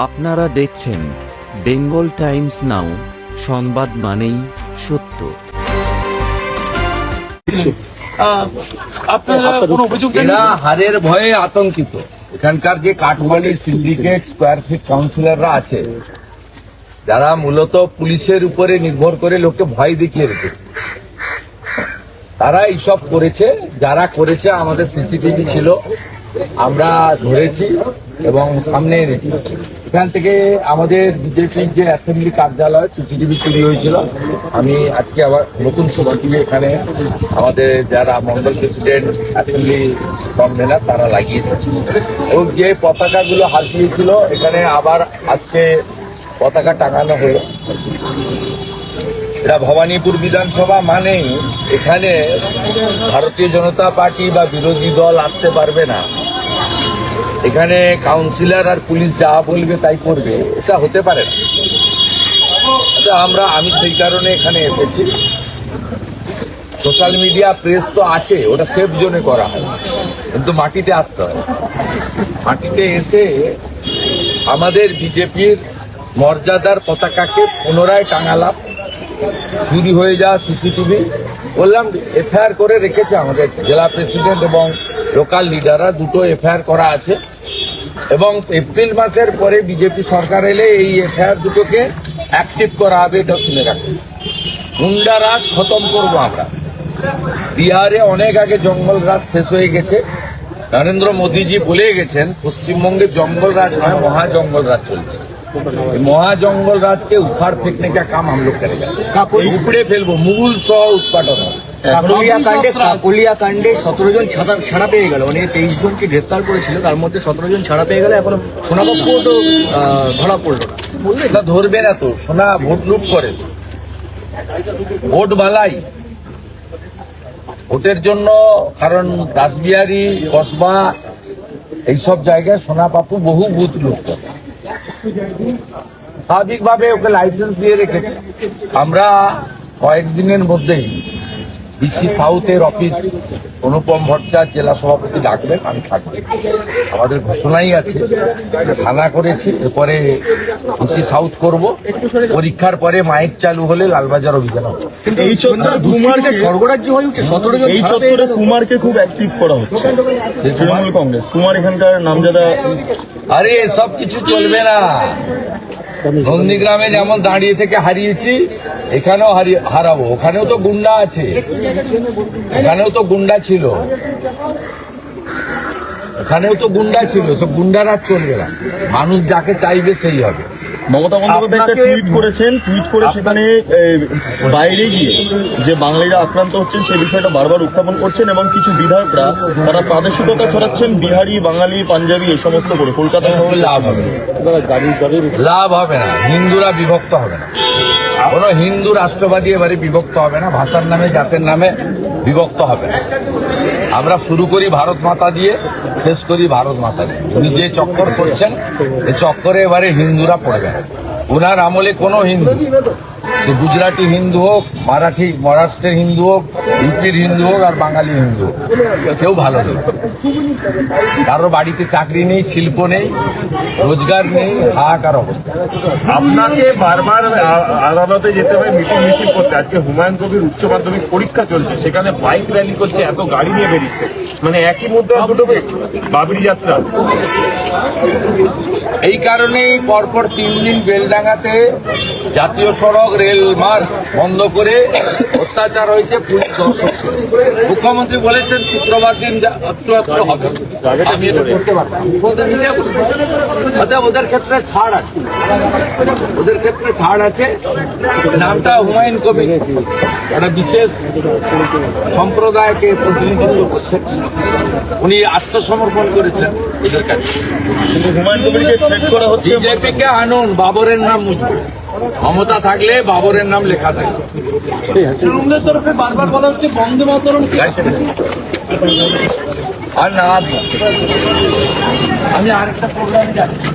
আপনারা দেখছেন Bengal Times নাও, সংবাদ মানেই সত্য। এরা হারের ভয়ে আতঙ্কিত। এখানকার যে কাঠমালি সিন্ডিকেট স্কোয়ার ফিট কাউন্সিলররা আছে, যারা মূলত পুলিশের উপরে নির্ভর করে লোককে ভয় দেখিয়ে রেখেছে, তারা এইসব করেছে। যারা করেছে আমাদের সিসিটিভি ছিল, আমরা ধরেছি এবং সামনে এনেছি। এখান থেকে আমাদের বিজেপির যে অ্যাসেম্বলি কার্যালয় সিসিটিভি চুরি হয়েছিল, আমি আজকে আবার নতুন সিসিটিভি এখানে আমাদের যারা মন্ডল প্রেসিডেন্ট অ্যাসেম্বলি কনভেনার তারা লাগিয়েছে এবং যে পতাকাগুলো হারিয়েছিল এখানে আবার আজকে পতাকা টাঙানো হলো। এটা ভবানীপুর বিধানসভা মানে এখানে ভারতীয় জনতা পার্টি বা বিরোধী দল আসতে পারবে না। এখানে কাউন্সিলর আর পুলিশ যা বলবে তাই করবে, এটা হতে পারে না। আমি সেই কারণে এখানে এসেছি। সোশ্যাল মিডিয়া প্রেস তো আছে, ওটা সেফ জোনে করা হয়, কিন্তু মাটিতে আসতে হয়। মাটিতে এসে আমাদের বিজেপির মর্যাদার পতাকাকে পুনরায় টাঙালাম। চুরি হয়ে যাওয়া সিসিটিভি বললাম এফআইআর করে রেখেছে আমাদের জেলা প্রেসিডেন্ট এবং লোকাল লিডাররা, দুটো এফআইআর করা আছে এবং এপ্রিল মাসের পরে বিজেপি সরকার এলে এই এফআইআর দুটোকে অ্যাক্টিভ করা হবে। এটা শুনে রাখুন, গুন্ডারাজ খতম করবো আমরা। বিহারে অনেক আগে জঙ্গল রাজ শেষ হয়ে গেছে। নরেন্দ্র মোদীজি বলে গেছেন পশ্চিমবঙ্গে জঙ্গল রাজ নয়, মহা জঙ্গল রাজ চলছে। মহা জঙ্গল রাজকে उखाड़ फेंकने का काम हम लोग करेंगे, উপড়ে ফেলবো, মুগুল সহ উৎপাদন। কাকলিয়া কাণ্ডে 17 জন ছাড়া পেয়ে গেল, মানে 23 জনকে গ্রেফতার করেছিল, তার মধ্যে 17 জন ছাড়া পেয়ে গেল। এখনো সোনাপক্ষ তো ধরা পড়লো না। বলবে না, ধরবে না তো। সোনা ভোট লুট করে, ভোট বালাই ভোটের জন্য। কারণ রাসবিহারী, কসবা এইসব জায়গায় সোনা পাপু বহু বুথ লুট করে। স্বাভাবিকভাবে ওকে লাইসেন্স দিয়ে রেখেছে। আমরা কয়েকদিনের মধ্যেই ডিসি সাউথের অফিস অনুপম ভট্টাচার্য জেলা সভাপতি ডাকবেন, আমি থাকবো। আমাদের ঘোষণাই আছে, থানা করেছি, এরপরে ডিসি সাউথ করব। পরীক্ষার পরে মাইক চালু হলে লালবাজার অভিযান হবে। এই কুমারকে স্বর্গরাজ্য হয়ে উঠছে, 17 জন এই চত্বরে কুমারকে খুব অ্যাক্টিভ করা হচ্ছে তৃণমূল কংগ্রেস। কুমার এখানকার নামজাদা। আরে এসব কিছু চলবে না। নন্দীগ্রামে যেমন দাঁড়িয়ে থেকে হারিয়েছি, এখানেও হারাবো। ওখানেও তো গুন্ডা আছে, এখানেও তো গুন্ডা ছিল, এখানেও তো গুন্ডা ছিল। সব গুন্ডারা চলবে না। মানুষ যাকে চাইবে সেই হবে। মমতা বন্দ্যোপাধ্যায় একটা টুইট করেছেন, টুইট করে সেখানে বাইরে গিয়ে যে বাঙালিরা আক্রান্ত হচ্ছেন সেই বিষয়টা বারবার উত্থাপন করছেন এবং কিছু বিধায়করা তারা প্রাদেশিকতা ছড়াচ্ছেন, বিহারি, বাঙালি, পাঞ্জাবি এই সমস্ত করে। কলকাতা শহরে লাভ হবে লাভ হবে না। হিন্দুরা বিভক্ত হবে না। কোনো হিন্দু রাষ্ট্রবাদী এবারে বিভক্ত হবে না। ভাষার নামে, জাতের নামে বিভক্ত হবে না। আমরা শুরু করি ভারত মাতা দিয়ে, শেষ করি ভারত মাতা দিয়ে। উনি যে চক্কর করছেন, এই চক্করে এবারে হিন্দুরা পড়বে না। ওনার আমলে কোনো হিন্দু, সে গুজরাটি হিন্দু হোক, মারাঠি মহারাষ্ট্রের হিন্দু হোক, ইউপির হিন্দু হোক আর বাঙালি হিন্দু হোক, কেউ ভালো নেই। কারোর বাড়িতে চাকরি নেই, শিল্প নেই, রোজগার নেই, হাহাকার অবস্থা। আপনাকে বারবার আদালতে যেতে হয় মিটিং মিছিল করতে। আজকে হুমায়ুন কবির উচ্চ মাধ্যমিক পরীক্ষা চলছে, সেখানে বাইক র্যালি করছে, এত গাড়ি নিয়ে বেরিয়েছে, মানে একই মধ্যে দুটো বাবরি যাত্রা। এই কারণেই পরপর 3 দিন বেলডাঙ্গাতে জাতীয় সড়ক, রেল মার্গ বন্ধ করে অত্যাচার হয়েছে। পুলিশ দর্শক, মুখ্যমন্ত্রী বলেছেন শুক্রবার দিন হবে। আমি এটা করতে পারতাম, মুখ্যমন্ত্রী নিজে বলেছেন। ওদের ক্ষেত্রে ছাড় আছে, ওদের ক্ষেত্রে ছাড় আছে। নামটা হুমায়ুন কবির, একটা বিশেষ সম্প্রদায়কে প্রতিনিধিত্ব করছেন। উনি আত্মসমর্পণ করেছেন ওদের কাছে। কিন্তু হুমায়ুন কবিরকে থ্রেট করা হচ্ছে। বিজেপিকে আনুন, বাবরের নাম মুছবে। মমতা থাকলে বাবরের নাম লেখা থাকে। তৃণমূলের তরফে বারবার বলা হচ্ছে বন্দে মাতরম আর না, আমি আরেকটা প্রোগ্রামে যাচ্ছি।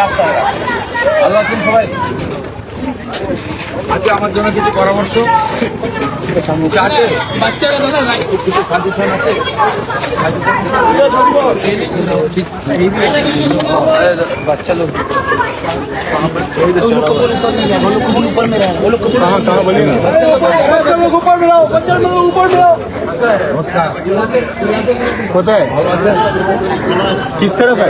রাস্তায় আল্লাহ সবাই আছে আমার জন্য কিছু পরামর্শ কিছু আছে কিছু সাজেশন আছে বাচ্চা লোক নমস্কার কোথায় किस तरफ है